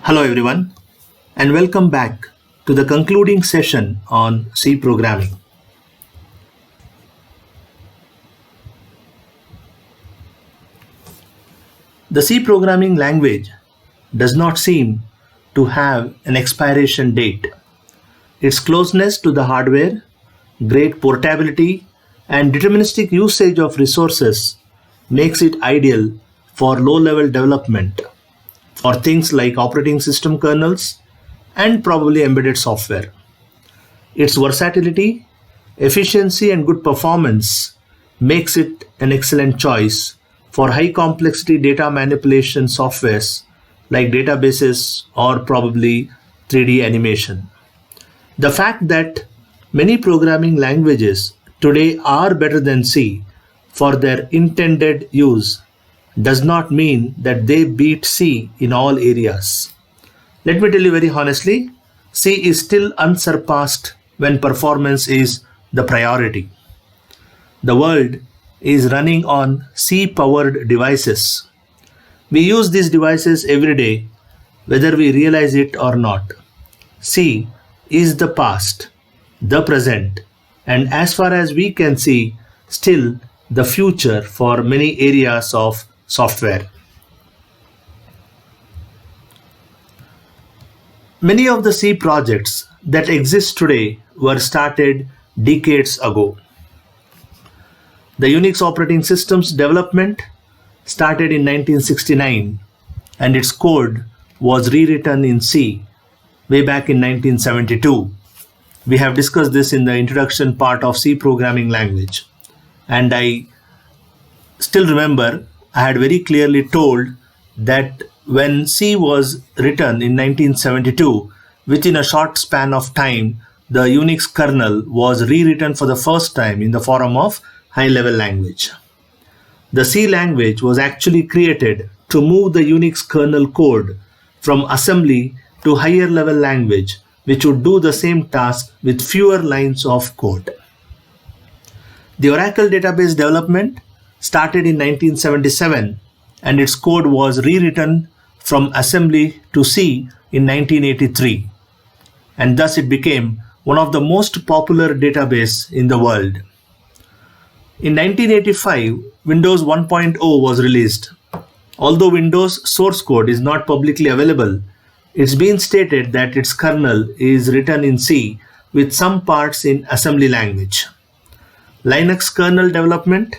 Hello, everyone, and welcome back to the concluding session on C programming. The C programming language does not seem to have an expiration date. Its closeness to the hardware, great portability, and deterministic usage of resources makes it ideal for low level development for things like operating system kernels and probably embedded software. Its versatility, efficiency, and good performance makes it an excellent choice for high complexity data manipulation softwares like databases or probably 3D animation. The fact that many programming languages today are better than C for their intended use does not mean that they beat C in all areas. Let me tell you very honestly, C is still unsurpassed when performance is the priority. The world is running on C powered devices. We use these devices every day, whether we realize it or not. C is the past, the present, and as far as we can see, still the future for many areas of software. Many of the C projects that exist today were started decades ago. The Unix operating system's development started in 1969 and its code was rewritten in C way back in 1972. We have discussed this in the introduction part of C programming language. And I still remember I had very clearly told that when C was written in 1972, within a short span of time, the Unix kernel was rewritten for the first time in the form of high-level language. The C language was actually created to move the Unix kernel code from assembly to higher level language, which would do the same task with fewer lines of code. The Oracle database development started in 1977 and its code was rewritten from assembly to C in 1983, and thus it became one of the most popular database in the world. In 1985, Windows 1.0 was released. Although Windows source code is not publicly available, it's been stated that its kernel is written in C with some parts in assembly language. Linux kernel development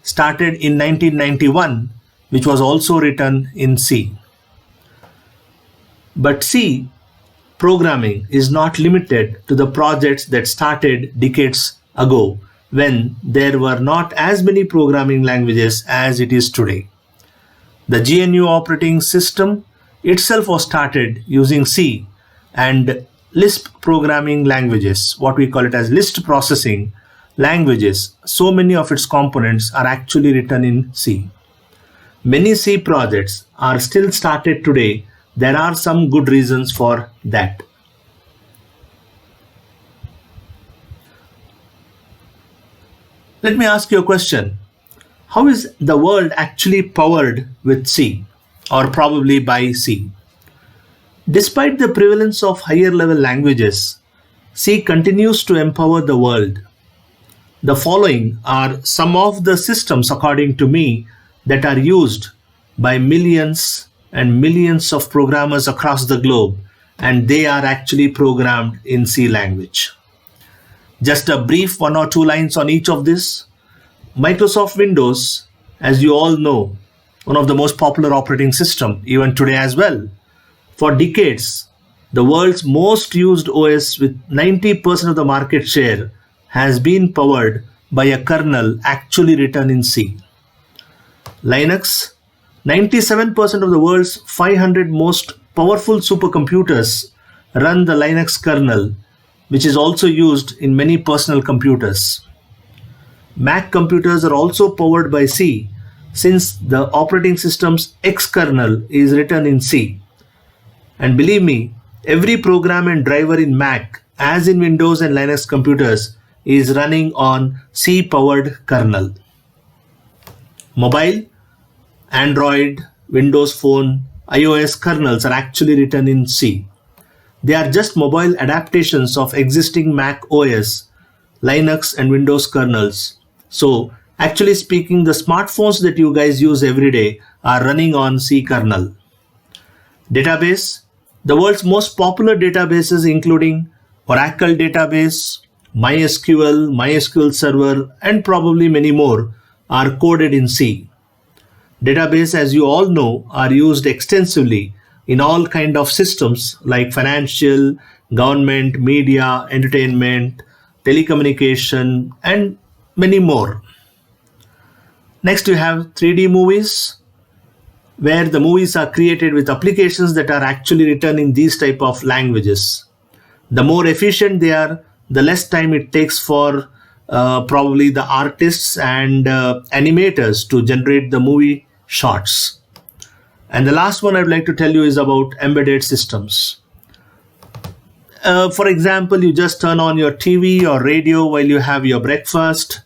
started in 1991, which was also written in C. But C programming is not limited to the projects that started decades ago when there were not as many programming languages as it is today. The GNU operating system itself was started using C, and Lisp programming languages, what we call it as list processing languages, so many of its components are actually written in C. Many C projects are still started today. There are some good reasons for that. Let me ask you a question. How is the world actually powered with C, or probably by C? Despite the prevalence of higher level languages, C continues to empower the world. The following are some of the systems, according to me, that are used by millions and millions of programmers across the globe, and they are actually programmed in C language. Just a brief one or two lines on each of this. Microsoft Windows, as you all know, one of the most popular operating system even today as well. For decades, the world's most used OS with 90% of the market share has been powered by a kernel actually written in C. Linux, 97% of the world's 500 most powerful supercomputers run the Linux kernel, which is also used in many personal computers. Mac computers are also powered by C since the operating system's X kernel is written in C. And believe me, every program and driver in Mac, as in Windows and Linux computers, is running on C powered kernel. Mobile, Android, Windows Phone, iOS kernels are actually written in C. They are just mobile adaptations of existing Mac OS, Linux and Windows kernels. So actually speaking, the smartphones that you guys use every day are running on C kernel. Database. The world's most popular databases including Oracle database, MySQL, MySQL Server, and probably many more are coded in C. Database, as you all know, are used extensively in all kind of systems like financial, government, media, entertainment, telecommunication, and many more. Next, you have 3D movies, where the movies are created with applications that are actually written in these type of languages. The more efficient they are, the less time it takes for probably the artists and animators to generate the movie shots. And the last one I'd like to tell you is about embedded systems. For example, you just turn on your TV or radio while you have your breakfast.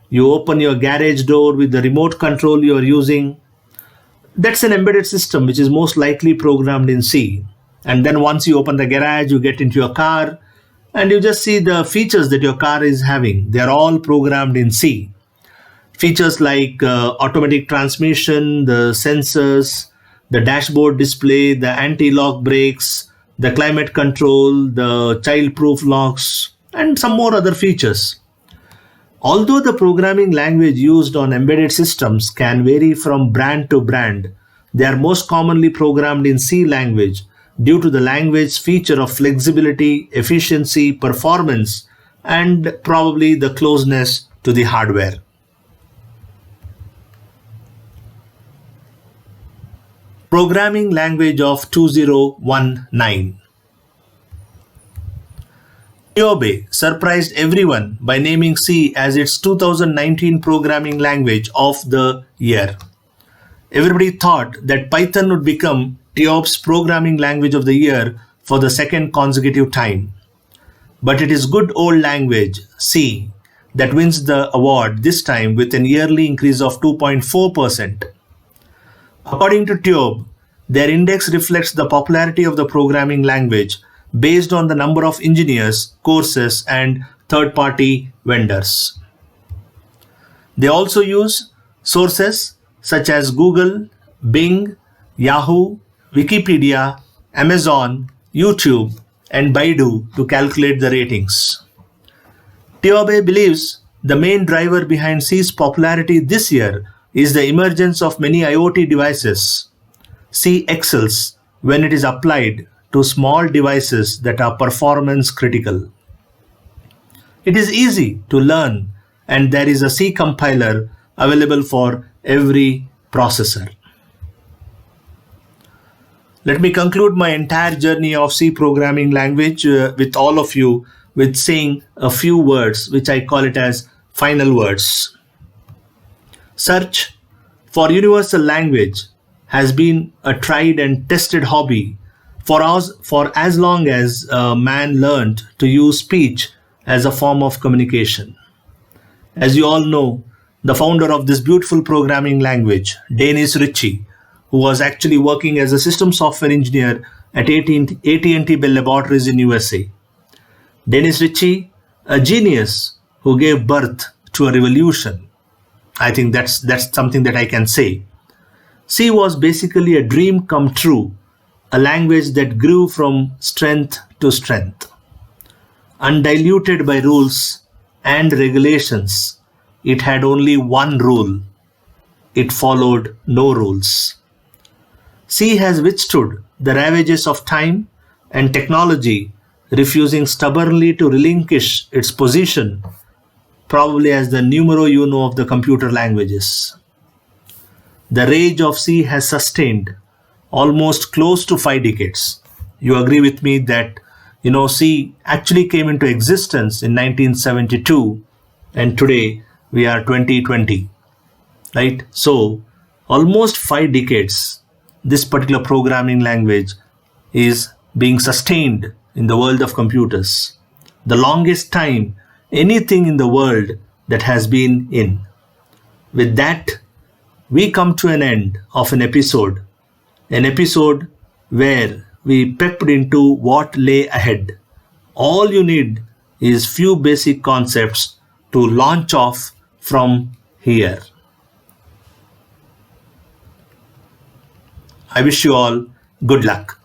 You open your garage door with the remote control you are using. That's an embedded system which is most likely programmed in C. And then once you open the garage, you get into your car and you just see the features that your car is having. They're all programmed in C. Features like automatic transmission, the sensors, the dashboard display, the anti-lock brakes, the climate control, the child-proof locks, and some more other features. Although the programming language used on embedded systems can vary from brand to brand, they are most commonly programmed in C language due to the language's feature of flexibility, efficiency, performance, and probably the closeness to the hardware. Programming language of 2019. Niobe surprised everyone by naming C as its 2019 programming language of the year. Everybody thought that Python would become Niobe's programming language of the year for the second consecutive time. But it is good old language, C, that wins the award this time with an yearly increase of 2.4%. According to Niobe, their index reflects the popularity of the programming language based on the number of engineers, courses, and third-party vendors. They also use sources such as Google, Bing, Yahoo, Wikipedia, Amazon, YouTube, and Baidu to calculate the ratings. Niobe believes the main driver behind C's popularity this year is the emergence of many IoT devices. C excels when it is applied to small devices that are performance critical. It is easy to learn and there is a C compiler available for every processor. Let me conclude my entire journey of C programming language with all of you with saying a few words which I call it as final words. Search for universal language has been a tried and tested hobby for as long as man learned to use speech as a form of communication. As you all know, the founder of this beautiful programming language, Dennis Ritchie, who was actually working as a system software engineer at AT&T Bell Laboratories in USA. Dennis Ritchie, a genius who gave birth to a revolution. I think that's something that I can say. C was basically a dream come true, a language that grew from strength to strength. Undiluted by rules and regulations, it had only one rule. It followed no rules. C has withstood the ravages of time and technology, refusing stubbornly to relinquish its position, probably as the numero uno of the computer languages. The rage of C has sustained almost close to 5 decades. You agree with me that C actually came into existence in 1972 and today we are 2020, right? So almost 5 decades this particular programming language is being sustained in the world of computers. The longest time anything in the world that has been in. With that, we come to an end of an episode an episode where we pepped into what lay ahead. All you need is few basic concepts to launch off from here. I wish you all good luck.